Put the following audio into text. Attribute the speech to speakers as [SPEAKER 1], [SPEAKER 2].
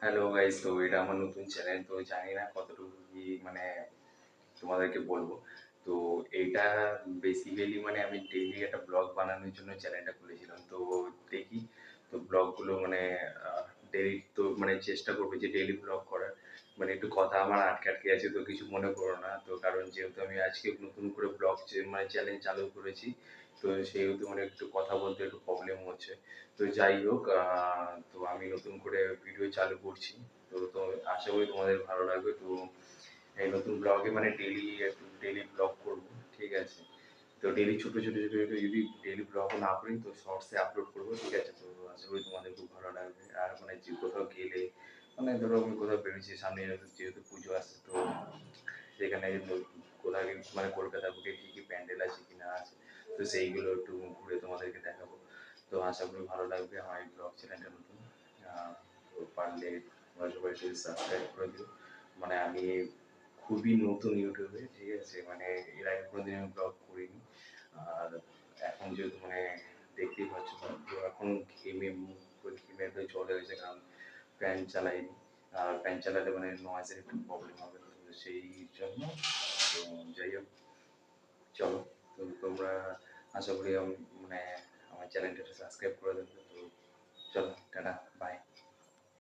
[SPEAKER 1] Hello guys, তো এটা আমার নতুন চ্যানেল। তো জানি না কতটুকু কি মানে তোমাদেরকে বলবো। তো এইটা বেসিক্যালি মানে আমি ডেইলি একটা ব্লগ বানানোর জন্য চ্যানেলটা খুলেছিলাম। তো দেখি, তো ব্লগগুলো মানে ডেইলি তো মানে চেষ্টা করবো যে ডেইলি ব্লগ করার। মানে একটু কথা আমার আটকে আটকে আছে, তো কিছু মনে করো না। তো কারণ যেহেতু আমি আজকে নতুন করে ব্লগ মানে চ্যানেল চালু করেছি, তো সেহেতু মানে একটু কথা বলতে একটু প্রবলেম হচ্ছে। তো যাই হোক, তো আমি নতুন করে ভিডিও চালু করছি। তো আশা করি তোমাদের ভালো লাগবে। তো এই নতুন ব্লগে মানে ডেইলি ব্লগ করব, ঠিক আছে? তো ডেইলি ছোট ছোট ছোট ছোট যদি ডেইলি ব্লগ না করি তো শর্টসে আপলোড করবো, ঠিক আছে? তো আশা করি তোমাদের খুব ভালো লাগবে। আর মানে যে কোথাও গেলে মানে ধরো আমি কোথাও বেরোচ্ছি, সামনে যেহেতু পুজো আসছে, তো সেখানে কোথাও মানে কলকাতা বুকে কী কী প্যান্ডেল আছে কি না আছে, তো সেইগুলো একটু ঘুরে তোমাদেরকে দেখাবো। তো আশা করি ভালো লাগবে। আমার এই ব্লগ চ্যানেলটা নতুন, তো পারলে তোমরা সবাই একটু সাবস্ক্রাইব করে দিও। মানে আমি খুবই নতুন ইউটিউবে, ঠিক আছে? মানে এর আগে কোনোদিন আমি ব্লগ করিনি। আর এখন যেহেতু মানে দেখতেই পাচ্ছ, তো এখন ঘেমে তো চলে গেছে, কারণ ফ্যান চালাইনি। আর ফ্যান চালালে মানে নয়েজের একটু প্রবলেম হবে, তো সেই জন্য। তো যাই হোক, চলো। তো তোমরা আশা করি মানে আমার চ্যানেলটা সাবস্ক্রাইব করে দেবে। তো চলো, টাটা, বাই।